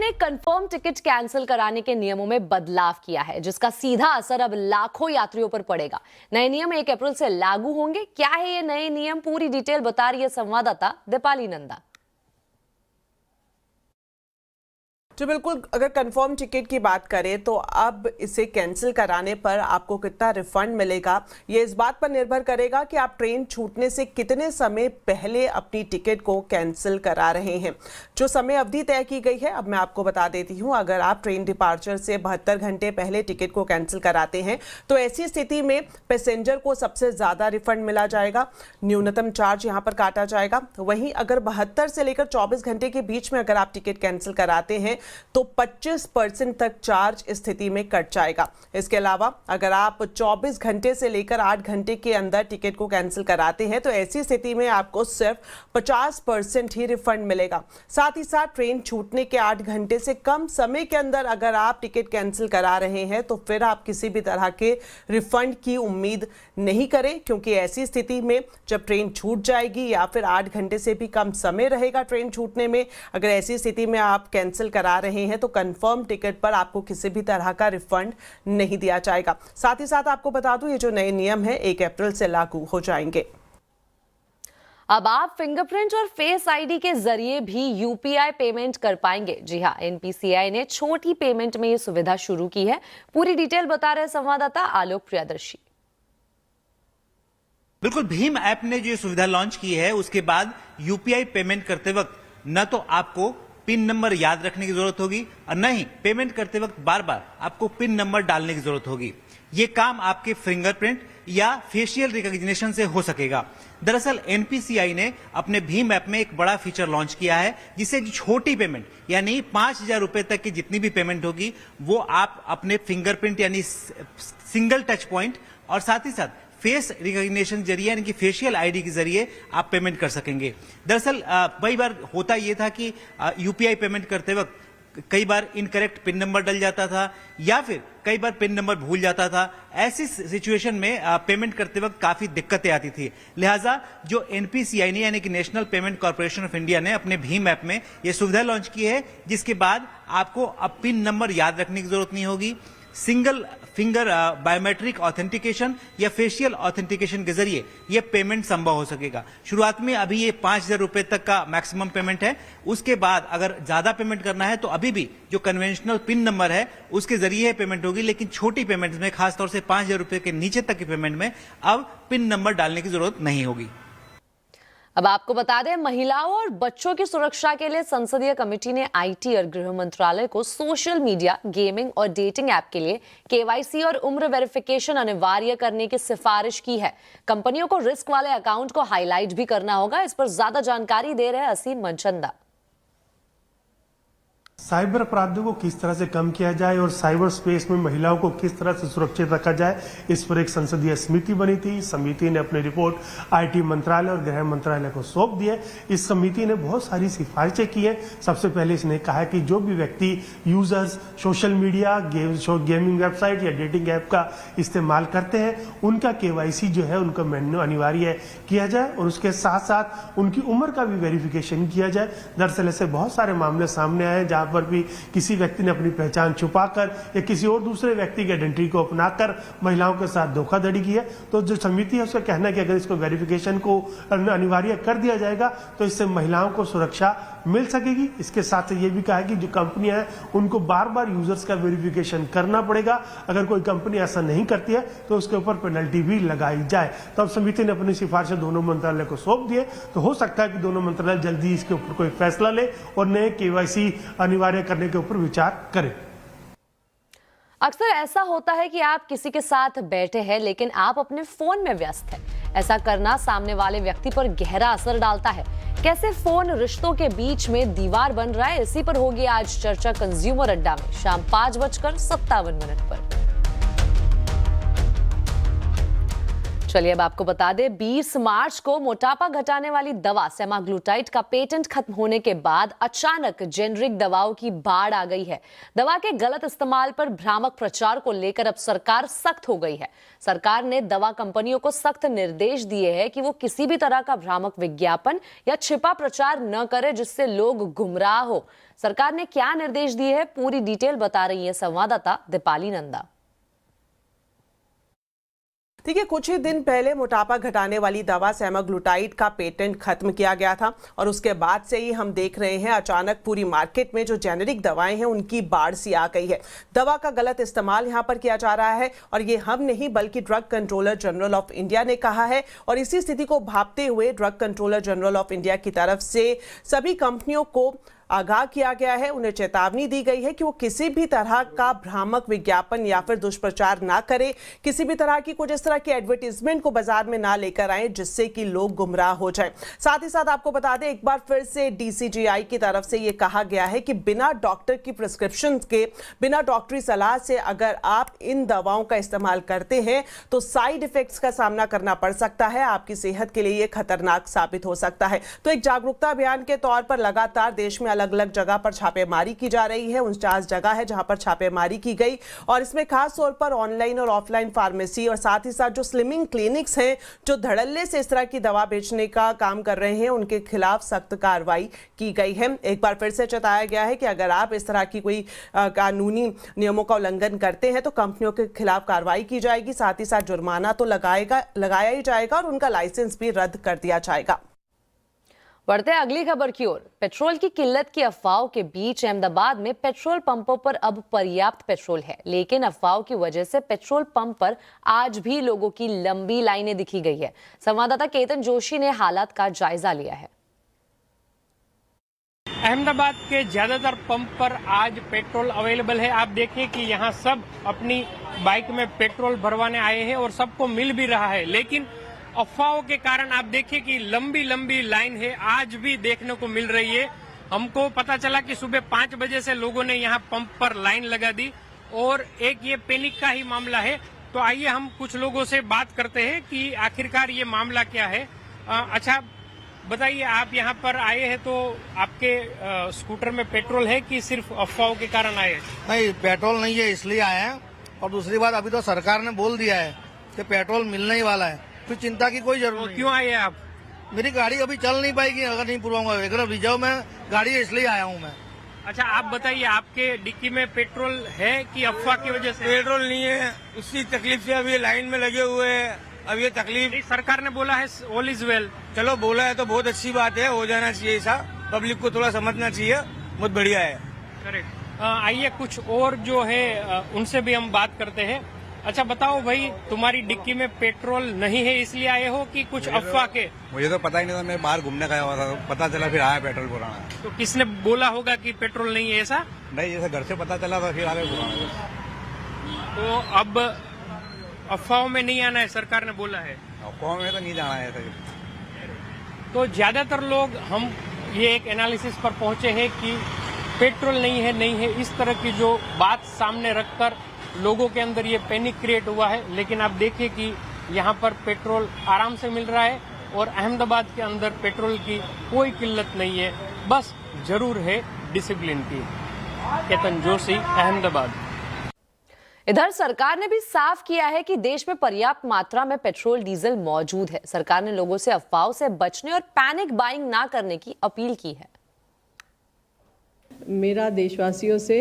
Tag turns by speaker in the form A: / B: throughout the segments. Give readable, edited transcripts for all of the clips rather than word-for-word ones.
A: ने confirm ticket cancel कराने के नियमों में बदलाव किया है, जिसका सीधा असर अब लाखों यात्रियों पर पड़ेगा। नए नियम 1 अप्रैल से लागू होंगे। क्या है ये नए नियम, पूरी डिटेल बता रही है संवाददाता दीपाली नंदा।
B: तो बिल्कुल, अगर कंफर्म टिकट की बात करें तो अब इसे कैंसिल कराने पर आपको कितना रिफंड मिलेगा, ये इस बात पर निर्भर करेगा कि आप ट्रेन छूटने से कितने समय पहले अपनी टिकट को कैंसिल करा रहे हैं। जो समय अवधि तय की गई है, अब मैं आपको बता देती हूँ। अगर आप ट्रेन डिपार्चर से 72 घंटे पहले टिकट को कैंसिल कराते हैं तो ऐसी स्थिति में पैसेंजर को सबसे ज़्यादा रिफंड मिला जाएगा, न्यूनतम चार्ज यहाँ पर काटा जाएगा। वहीं अगर 72 से लेकर 24 घंटे के बीच में अगर आप टिकट कैंसिल कराते हैं तो 25% तक चार्ज स्थिति में कट जाएगा। इसके अलावा अगर आप 24 घंटे से लेकर 8 घंटे के अंदर टिकट को कैंसिल कराते हैं तो ऐसी स्थिति में आपको सिर्फ 50% ही रिफंड मिलेगा। साथ ही साथ ट्रेन छूटने के 8 घंटे से कम समय के अंदर अगर आप टिकट कैंसिल करा रहे हैं तो फिर आप किसी भी तरह के रिफंड की उम्मीद नहीं करें, क्योंकि ऐसी स्थिति में जब ट्रेन छूट जाएगी या फिर 8 घंटे से भी कम समय रहेगा ट्रेन छूटने में, अगर ऐसी स्थिति में आप कैंसिल करा रहे हैं तो कंफर्म टिकट पर आपको किसी भी तरह का रिफंड नहीं दिया जाएगा। साथ ही साथ आपको बता दूं, ये जो नए नियम है 1 अप्रैल से लागू हो जाएंगे।
A: अब आप फिंगरप्रिंट और फेस आईडी के जरिए भी यूपीआई पेमेंट कर पाएंगे। जी हां, एनपीसीआई ने छोटी पेमेंट में ये सुविधा शुरू की है। पूरी डिटेल बता रहे संवाददाता आलोक प्रियदर्शी।
C: बिल्कुल, भीम ऐप ने जो सुविधा लॉन्च की है उसके बाद यूपीआई पेमेंट करते वक्त न तो आपको पिन नंबर याद रखने की जरूरत होगी और न ही पेमेंट करते वक्त बार बार आपको पिन नंबर डालने की जरूरत होगी। ये काम आपके फिंगरप्रिंट या फेशियल रिकॉग्निशन से हो सकेगा। दरअसल एनपीसीआई ने अपने भीम ऐप में एक बड़ा फीचर लॉन्च किया है, जिससे छोटी पेमेंट यानी 5,000 रुपए तक की जितनी भी पेमेंट होगी वो आप अपने फिंगरप्रिंट यानी सिंगल टच पॉइंट और साथ ही साथ फेस रिकॉग्निशन जरिए यानी कि फेशियल आईडी के जरिए आप पेमेंट कर सकेंगे। दरअसल कई बार होता ये था कि यूपीआई पेमेंट करते वक्त कई बार इनकरेक्ट पिन नंबर डल जाता था या फिर कई बार पिन नंबर भूल जाता था। ऐसी सिचुएशन में पेमेंट करते वक्त काफी दिक्कतें आती थी। लिहाजा जो एनपीसीआई ने यानी कि national payment corporation of India ने अपने भीम ऐप में यह सुविधा लॉन्च की है, जिसके बाद आपको अब पिन नंबर याद रखने की जरूरत नहीं होगी। सिंगल फिंगर बायोमेट्रिक ऑथेंटिकेशन या फेशियल ऑथेंटिकेशन के जरिए यह पेमेंट संभव हो सकेगा। शुरुआत में अभी ये 5,000 रुपए तक का मैक्सिमम पेमेंट है। उसके बाद अगर ज्यादा पेमेंट करना है तो अभी भी जो कन्वेंशनल पिन नंबर है उसके जरिए पेमेंट होगी, लेकिन छोटी पेमेंट में खासतौर से 5,000 रुपए के नीचे तक की पेमेंट में अब पिन नंबर डालने की जरूरत नहीं होगी।
A: अब आपको बता दें, महिलाओं और बच्चों की सुरक्षा के लिए संसदीय कमेटी ने आईटी और गृह मंत्रालय को सोशल मीडिया, गेमिंग और डेटिंग ऐप के लिए केवाईसी और उम्र वेरिफिकेशन अनिवार्य करने की सिफारिश की है। कंपनियों को रिस्क वाले अकाउंट को हाईलाइट भी करना होगा। इस पर ज्यादा जानकारी दे रहे हैं असीम मनचंदा।
D: साइबर अपराधों को किस तरह से कम किया जाए और साइबर स्पेस में महिलाओं को किस तरह से सुरक्षित रखा जाए, इस पर एक संसदीय समिति बनी थी। समिति ने अपनी रिपोर्ट आईटी मंत्रालय और गृह मंत्रालय को सौंप दी है। इस समिति ने बहुत सारी सिफारिशें की हैं। सबसे पहले इसने कहा कि जो भी व्यक्ति users social media, gaming website या डेटिंग ऐप का इस्तेमाल करते हैं, उनका केवाईसी जो है उनका अनिवार्य किया जाए और उसके साथ साथ उनकी उम्र का भी वेरिफिकेशन किया जाए। दरअसल ऐसे बहुत सारे मामले सामने आए जहां पर भी किसी व्यक्ति ने अपनी पहचान छुपाकर या किसी और दूसरे व्यक्ति की आइडेंटिटी को अपनाकर महिलाओं के साथ धोखाधड़ी की है। तो जो समिति है उसका कहना है कि अगर इसको वेरिफिकेशन को अनिवार्य कर दिया जाएगा तो इससे महिलाओं को सुरक्षा मिल सकेगी। इसके साथ ये भी कहा है कि जो कंपनियां हैं उनको बार बार यूजर्स का वेरिफिकेशन करना पड़ेगा। अगर कोई कंपनी ऐसा नहीं करती है तो उसके ऊपर पेनल्टी भी लगाई जाए। तो अब समिति ने अपनी सिफारिशें दोनों मंत्रालय को सौंप दिए, तो हो सकता है कि दोनों मंत्रालय जल्दी इसके ऊपर कोई फैसला ले और नए केवाईसी अनिवार्य करने के ऊपर विचार करें।
A: अक्सर ऐसा होता है कि आप किसी के साथ बैठे हैं लेकिन आप अपने फोन में व्यस्त हैं। ऐसा करना सामने वाले व्यक्ति पर गहरा असर डालता है। कैसे फोन रिश्तों के बीच में दीवार बन रहा है, इसी पर होगी आज चर्चा कंज्यूमर अड्डा में शाम 5:57 पर। चलिए अब आपको बता दें 20 मार्च को मोटापा घटाने वाली दवा सेमाग्लूटाइड का पेटेंट खत्म होने के बाद अचानक जेनरिक दवाओं की बाढ़ आ गई है। दवा के गलत इस्तेमाल पर भ्रामक प्रचार को लेकर अब सरकार सख्त हो गई है। सरकार ने दवा कंपनियों को सख्त निर्देश दिए हैं कि वो किसी भी तरह का भ्रामक विज्ञापन या छिपा प्रचार न करे जिससे लोग गुमराह हो। सरकार ने क्या निर्देश दिए हैं, पूरी डिटेल बता रही है संवाददाता दीपाली नंदा।
B: देखिए, कुछ ही दिन पहले मोटापा घटाने वाली दवा सेमाग्लूटाइड का पेटेंट खत्म किया गया था और उसके बाद से ही हम देख रहे हैं अचानक पूरी मार्केट में जो जेनेरिक दवाएं हैं उनकी बाढ़ सी आ गई है। दवा का गलत इस्तेमाल यहां पर किया जा रहा है और ये हम नहीं बल्कि drug controller general of India ने कहा है। और इसी स्थिति को भांपते हुए drug controller general of India की तरफ से सभी कंपनियों को आगाह किया गया है, उन्हें चेतावनी दी गई है कि वो किसी भी तरह का भ्रामक विज्ञापन या फिर दुष्प्रचार ना करें, किसी भी तरह की कुछ इस तरह की एडवर्टीजमेंट को बाजार में ना लेकर आए जिससे कि लोग गुमराह हो जाएं। साथ ही साथ आपको बता दें, एक बार फिर से DCGI की तरफ से ये कहा गया है कि बिना डॉक्टर की प्रिस्क्रिप्शन के, बिना डॉक्टरी सलाह से अगर आप इन दवाओं का इस्तेमाल करते हैं तो साइड इफेक्ट्स का सामना करना पड़ सकता है, आपकी सेहत के लिए ये खतरनाक साबित हो सकता है। तो एक जागरूकता अभियान के तौर पर लगातार देश में अलग अलग जगह पर छापेमारी की जा रही है। 49 जगह है जहां पर छापेमारी की गई और इसमें खास तौर पर ऑनलाइन और ऑफलाइन फार्मेसी और साथ ही साथ जो स्लिमिंग क्लिनिक्स हैं जो धड़ल्ले से इस तरह की दवा बेचने का काम कर रहे हैं उनके खिलाफ सख्त कार्रवाई की गई है। एक बार फिर से चेताया गया है कि अगर आप इस तरह की कोई कानूनी नियमों का उल्लंघन करते हैं तो कंपनियों के खिलाफ कार्रवाई की जाएगी, साथ ही साथ जुर्माना तो लगाया ही जाएगा और उनका लाइसेंस भी रद्द कर दिया जाएगा।
A: बढ़ते हैं अगली खबर की ओर। पेट्रोल की किल्लत की अफवाहों के बीच अहमदाबाद में पेट्रोल पंपों पर अब पर्याप्त पेट्रोल है, लेकिन अफवाहों की वजह से पेट्रोल पंप पर आज भी लोगों की लंबी लाइनें दिखी गई है। संवाददाता केतन जोशी ने हालात का जायजा लिया है।
E: अहमदाबाद के ज्यादातर पंप पर आज पेट्रोल अवेलेबल है। आप देखिए कि यहाँ सब अपनी बाइक में पेट्रोल भरवाने आए हैं और सबको मिल भी रहा है, लेकिन अफवाहों के कारण आप देखिए कि लंबी लंबी लाइन है, आज भी देखने को मिल रही है। हमको पता चला कि सुबह 5 बजे से लोगों ने यहाँ पंप पर लाइन लगा दी और एक ये पैनिक का ही मामला है। तो आइए हम कुछ लोगों से बात करते हैं कि आखिरकार ये मामला क्या है। अच्छा बताइए, आप यहाँ पर आए हैं तो आपके स्कूटर में पेट्रोल है कि सिर्फ अफवाहों के कारण आए हैं?
F: नहीं, पेट्रोल नहीं है इसलिए आए हैं। और दूसरी बात, अभी तो सरकार ने बोल दिया है कि पेट्रोल मिलने ही वाला है, फिर चिंता की कोई जरूरत नहीं।
E: क्यों आए आप?
F: मेरी गाड़ी अभी चल नहीं पाएगी अगर नहीं पुरवाऊंगा। अगर रिजर्व में गाड़ी है इसलिए आया हूँ मैं।
E: अच्छा आप बताइए, आपके डिक्की में पेट्रोल है कि अफवाह की वजह से?
G: पेट्रोल नहीं है, उसी तकलीफ से अभी लाइन में लगे हुए हैं। अब ये तकलीफ
E: सरकार ने बोला है ऑल इज वेल।
G: चलो बोला है तो बहुत अच्छी बात है, हो जाना चाहिए ऐसा, पब्लिक को थोड़ा समझना चाहिए, बहुत बढ़िया है।
E: करेक्ट। आइए कुछ और जो है उनसे भी हम बात करते हैं। अच्छा बताओ भाई, तुम्हारी डिक्की में पेट्रोल नहीं है इसलिए आए हो कि कुछ अफवाह के?
H: मुझे तो पता ही नहीं था, मैं बाहर घूमने गया हुआ था, पता चला फिर आया पेट्रोल पुराना।
E: तो किसने बोला होगा कि पेट्रोल नहीं है ऐसा?
H: नहीं, जैसे घर से पता चला था फिर आगे पुराना।
E: तो अब अफवाहों में नहीं आना है, सरकार ने बोला है।
H: अफवाहों में तो नहीं जाना है ऐसा।
E: तो ज्यादातर लोग हम ये एक एनालिसिस पर पहुंचे हैं कि पेट्रोल नहीं है, इस तरह की जो बात सामने रखकर लोगों के अंदर ये पैनिक क्रिएट हुआ है। लेकिन आप देखिए कि यहाँ पर पेट्रोल आराम से मिल रहा है और अहमदाबाद के अंदर पेट्रोल की कोई किल्लत नहीं है, बस जरूर है डिसिप्लिन की। केतन जोशी, अहमदाबाद।
A: इधर सरकार ने भी साफ किया है कि देश में पर्याप्त मात्रा में पेट्रोल डीजल मौजूद है। सरकार ने लोगों से अफवाहों से बचने और पैनिक बाइंग ना करने की अपील की है।
I: मेरा देशवासियों से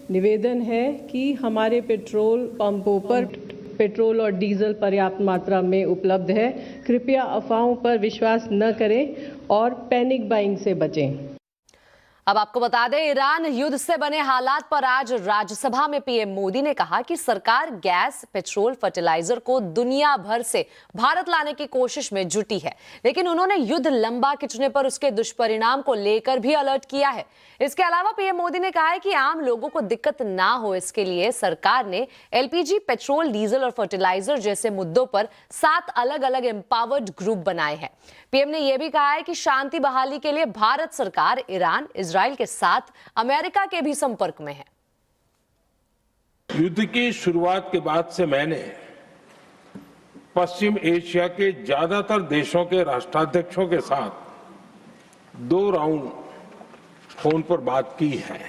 I: निवेदन है कि हमारे पेट्रोल पंपों पर पेट्रोल और डीजल पर्याप्त मात्रा में उपलब्ध है। कृपया अफवाहों पर विश्वास न करें और पैनिक बाइंग से बचें।
A: अब आपको बता दें, ईरान युद्ध से बने हालात पर आज राज्यसभा में पीएम मोदी ने कहा कि सरकार गैस, पेट्रोल, फर्टिलाइजर को दुनिया भर से भारत लाने की कोशिश में जुटी है, लेकिन उन्होंने युद्ध लंबा खिंचने पर उसके दुष्परिणाम को लेकर भी अलर्ट किया है। इसके अलावा पीएम मोदी ने कहा है कि आम लोगों को दिक्कत ना हो, इसके लिए सरकार ने एलपीजी, पेट्रोल, डीजल और फर्टिलाइजर जैसे मुद्दों पर 7 अलग अलग एम्पावर्ड ग्रुप बनाए हैं। पीएम ने यह भी कहा है कि शांति बहाली के लिए भारत सरकार ईरान, इजराइल के साथ अमेरिका के भी संपर्क में है।
J: युद्ध की शुरुआत के बाद से मैंने पश्चिम एशिया के ज्यादातर देशों के राष्ट्राध्यक्षों के साथ 2 राउंड फोन पर बात की है।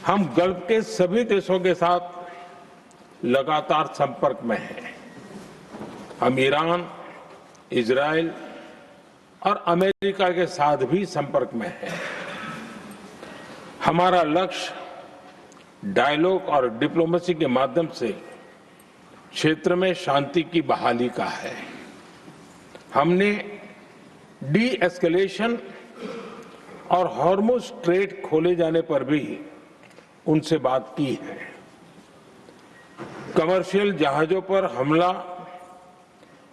J: हम गल्फ के सभी देशों के साथ लगातार संपर्क में हैं। हम ईरान, इजराइल और अमेरिका के साथ भी संपर्क में हैं। हमारा लक्ष्य डायलॉग और डिप्लोमेसी के माध्यम से क्षेत्र में शांति की बहाली का है। हमने डी एस्केलेशन और हॉर्मुज स्ट्रेट खोले जाने पर भी उनसे बात की है। कमर्शियल जहाजों पर हमला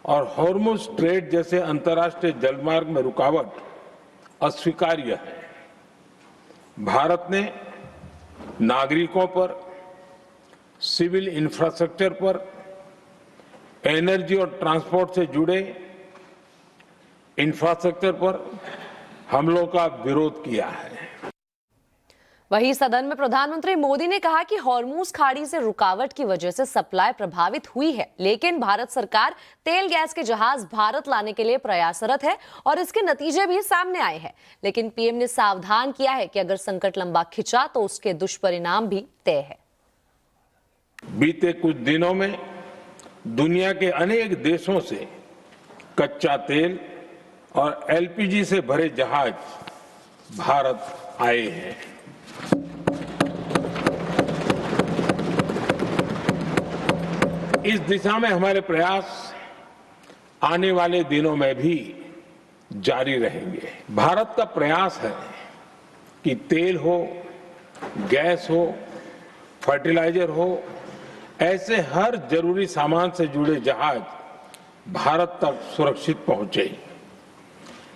J: और हॉर्मुज स्ट्रेट जैसे अंतर्राष्ट्रीय जलमार्ग में रुकावट अस्वीकार्य है। भारत ने नागरिकों पर, सिविल इंफ्रास्ट्रक्चर पर, एनर्जी और ट्रांसपोर्ट से जुड़े इंफ्रास्ट्रक्चर पर हमलों का विरोध किया है।
A: वहीं सदन में प्रधानमंत्री मोदी ने कहा कि हॉर्मूज खाड़ी से रुकावट की वजह से सप्लाई प्रभावित हुई है, लेकिन भारत सरकार तेल गैस के जहाज भारत लाने के लिए प्रयासरत है और इसके नतीजे भी सामने आए हैं। लेकिन पीएम ने सावधान किया है कि अगर संकट लंबा खिंचा तो उसके दुष्परिणाम भी तय है।
J: बीते कुछ दिनों में दुनिया के अनेक देशों से कच्चा तेल और एलपीजी से भरे जहाज भारत आए हैं। इस दिशा में हमारे प्रयास आने वाले दिनों में भी जारी रहेंगे। भारत का प्रयास है कि तेल हो, गैस हो, फर्टिलाइजर हो, ऐसे हर जरूरी सामान से जुड़े जहाज भारत तक सुरक्षित पहुंचे।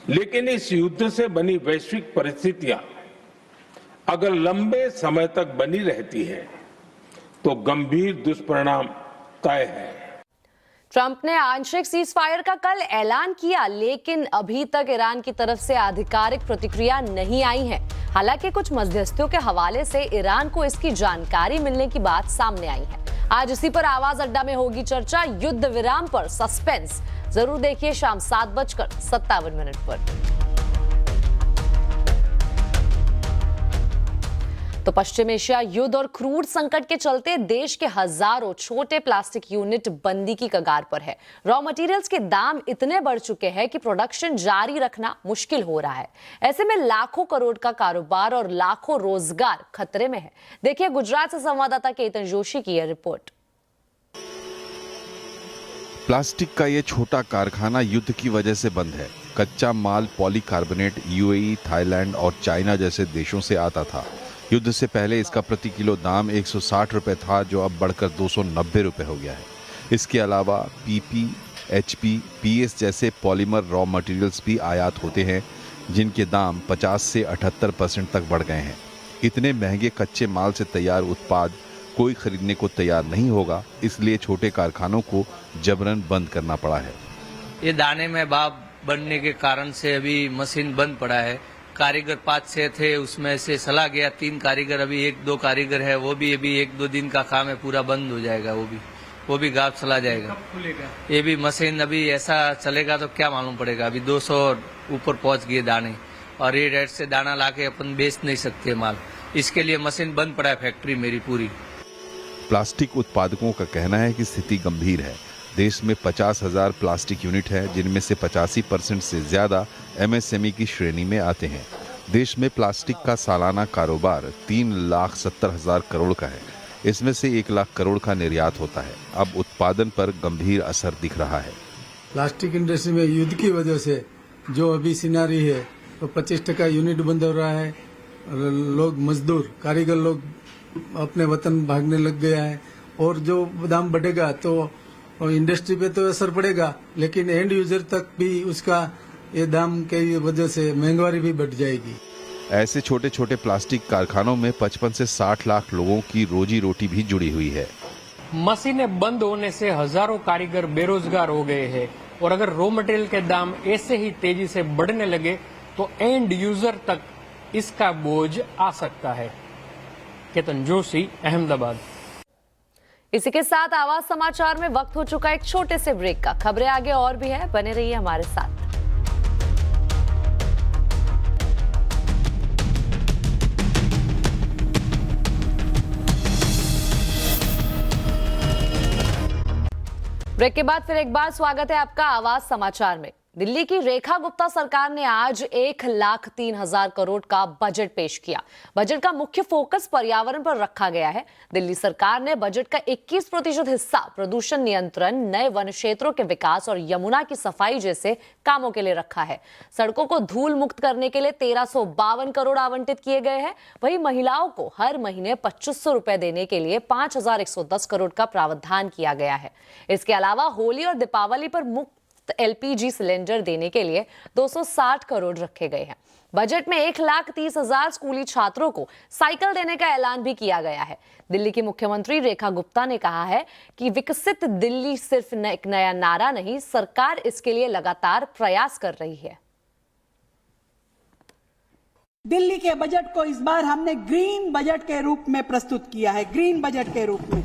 J: लेकिन इस युद्ध से बनी वैश्विक परिस्थितियां अगर लंबे समय तक बनी रहती है तो गंभीर दुष्परिणाम तय है।
A: ट्रंप ने आंशिक सीज फायर का कल ऐलान किया, लेकिन अभी तक ईरान की तरफ से आधिकारिक प्रतिक्रिया नहीं आई है। हालांकि कुछ मध्यस्थों के हवाले से ईरान को इसकी जानकारी मिलने की बात सामने आई है। आज इसी पर आवाज अड्डा में होगी चर्चा। युद्ध विराम पर सस्पेंस जरूर देखिए शाम 7:57 पर। तो पश्चिम एशिया युद्ध और क्रूड संकट के चलते देश के हजारों छोटे प्लास्टिक यूनिट बंदी की कगार पर है। रॉ मटेरियल्स के दाम इतने बढ़ चुके हैं कि प्रोडक्शन जारी रखना मुश्किल हो रहा है। ऐसे में लाखों करोड़ का कारोबार और लाखों रोजगार खतरे में है। देखिए गुजरात से संवाददाता केतन जोशी की यह रिपोर्ट।
K: प्लास्टिक का ये छोटा कारखाना युद्ध की वजह से बंद है। कच्चा माल पॉलीकार्बोनेट यूएई, थाईलैंड और चाइना जैसे देशों से आता था। युद्ध से पहले इसका प्रति किलो दाम 160 रुपए था, जो अब बढ़कर 290 रुपए हो गया है। इसके अलावा पीपी, एचपी, पीएस जैसे पॉलीमर रॉ मटेरियल्स भी आयात होते हैं, जिनके दाम 50 से 78% तक बढ़ गए हैं। इतने महंगे कच्चे माल से तैयार उत्पाद कोई खरीदने को तैयार नहीं होगा, इसलिए छोटे कारखानों को जबरन बंद करना पड़ा है।
L: ये दाने में भाप बनने के कारण से अभी मशीन बंद पड़ा है। कारीगर 5-6 थे, उसमें से चला गया 3 कारीगर, अभी 1-2 कारीगर है, वो भी अभी 1-2 दिन का काम है, पूरा बंद हो जाएगा। वो भी गाँव चला जाएगा। कब खुलेगा? ये भी मशीन अभी ऐसा चलेगा तो क्या मालूम पड़ेगा। अभी 200 ऊपर पहुंच गए दाने, और ये रेट से दाना लाके अपन बेच नहीं सकते माल। इसके लिए मशीन बंद पड़ा है फैक्ट्री मेरी पूरी।
K: प्लास्टिक उत्पादकों का कहना है कि स्थिति गंभीर है। देश में 50,000 प्लास्टिक यूनिट है, जिनमें से 85% से ज्यादा एमएसएमई की श्रेणी में आते हैं। देश में प्लास्टिक का सालाना कारोबार 3,70,000 करोड़ का है। इसमें से 1 लाख करोड़ का निर्यात होता है। अब उत्पादन पर गंभीर असर दिख रहा है।
M: प्लास्टिक इंडस्ट्री में युद्ध की वजह से जो अभी सिनारी है, तो 25% यूनिट बंद हो रहा है। लोग मजदूर, कारीगर लोग अपने वतन भागने लग गया है, और जो दाम बढ़ेगा तो इंडस्ट्री पे तो असर पड़ेगा, लेकिन एंड यूजर तक भी उसका ये दाम की वजह से महंगाई भी बढ़ जाएगी।
K: ऐसे छोटे छोटे प्लास्टिक कारखानों में 55 से 60 लाख लोगों की रोजी रोटी भी जुड़ी हुई है।
E: मशीनें बंद होने से हजारों कारीगर बेरोजगार हो गए हैं, और अगर रॉ मटेरियल के दाम ऐसे ही तेजी से बढ़ने लगे तो एंड यूजर तक इसका बोझ आ सकता है। केतन जोशी, अहमदाबाद।
A: इसी के साथ आवाज समाचार में वक्त हो चुका एक छोटे से ब्रेक का। खबरें आगे और भी है, बने रहिए हमारे साथ। ब्रेक के बाद फिर एक बार स्वागत है आपका आवाज समाचार में। दिल्ली की रेखा गुप्ता सरकार ने आज 1,03,000 करोड़ का बजट पेश किया। बजट का मुख्य फोकस पर्यावरण पर रखा गया है। दिल्ली सरकार ने बजट का 21% हिस्सा प्रदूषण नियंत्रण, नए वन क्षेत्रों के विकास और यमुना की सफाई जैसे कामों के लिए रखा है। सड़कों को धूल मुक्त करने के लिए 1352 करोड़ आवंटित किए गए हैं। वहीं महिलाओं को हर महीने 2500 रुपए देने के लिए 5110 करोड़ का प्रावधान किया गया है। इसके अलावा होली और दीपावली पर मुफ्त LPG सिलेंडर देने के लिए 260 करोड़ रखे गए हैं। बजट में 1,30,000 स्कूली छात्रों को साइकिल देने का ऐलान भी किया गया है। दिल्ली की मुख्यमंत्री रेखा गुप्ता ने कहा है कि विकसित दिल्ली सिर्फ एक नया नारा नहीं, सरकार इसके लिए लगातार प्रयास कर रही है।
N: दिल्ली के बजट को इस बार हमने ग्रीन बजट के रूप में प्रस्तुत किया है, ग्रीन बजट के रूप में,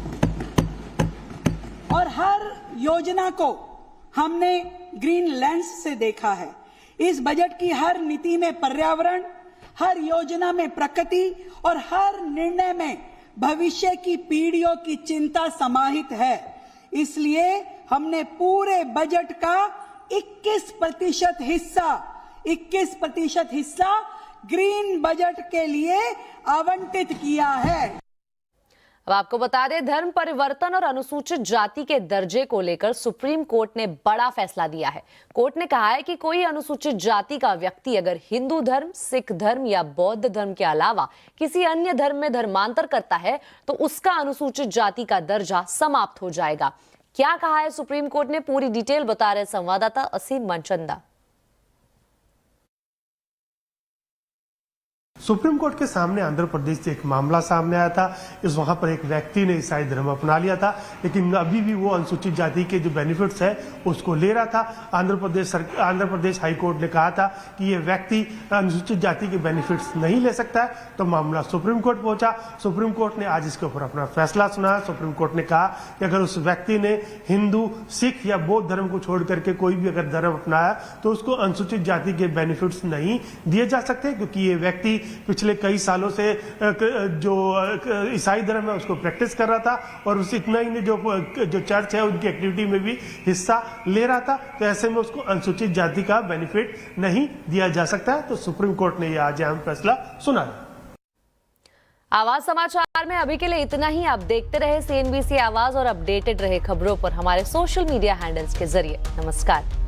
N: और हर योजना को हमने ग्रीन लेंस से देखा है। इस बजट की हर नीति में पर्यावरण, हर योजना में प्रकृति और हर निर्णय में भविष्य की पीढ़ियों की चिंता समाहित है। इसलिए हमने पूरे बजट का 21% हिस्सा ग्रीन बजट के लिए आवंटित किया है।
A: अब आपको बता दें, धर्म परिवर्तन और अनुसूचित जाति के दर्जे को लेकर सुप्रीम कोर्ट ने बड़ा फैसला दिया है। कोर्ट ने कहा है कि कोई अनुसूचित जाति का व्यक्ति अगर हिंदू धर्म, सिख धर्म या बौद्ध धर्म के अलावा किसी अन्य धर्म में धर्मांतर करता है तो उसका अनुसूचित जाति का दर्जा समाप्त हो जाएगा। क्या कहा है सुप्रीम कोर्ट ने, पूरी डिटेल बता रहे संवाददाता असीम मनचंदा।
D: सुप्रीम कोर्ट के सामने आंध्र प्रदेश से एक मामला सामने आया था। वहां पर एक व्यक्ति ने ईसाई धर्म अपना लिया था, लेकिन अभी भी वो अनुसूचित जाति के जो बेनिफिट्स है उसको ले रहा था। आंध्र प्रदेश हाई कोर्ट ने कहा था कि ये व्यक्ति अनुसूचित जाति के बेनिफिट्स नहीं ले सकता है, तो मामला सुप्रीम कोर्ट पहुंचा। सुप्रीम कोर्ट ने आज इसके ऊपर अपना फैसला सुनाया। सुप्रीम कोर्ट ने कहा कि अगर उस व्यक्ति ने हिंदू, सिख या बौद्ध धर्म को छोड़ करके कोई भी अगर धर्म अपनाया तो उसको अनुसूचित जाति के बेनिफिट्स नहीं दिए जा सकते, क्योंकि ये व्यक्ति पिछले कई सालों से जो ईसाई धर्म है उसको प्रैक्टिस कर रहा था और उस इतना ही जो चर्च है उनकी एक्टिविटी में भी हिस्सा ले रहा था। तो ऐसे में उसको अनुसूचित जाति का बेनिफिट नहीं दिया जा सकता है। तो सुप्रीम कोर्ट ने यह आज अहम फैसला सुना।
A: आवाज समाचार में अभी के लिए इतना ही। आप देखते रहे CNBC आवाज और अपडेटेड रहे खबरों पर हमारे सोशल मीडिया हैंडल्स के जरिए। नमस्कार।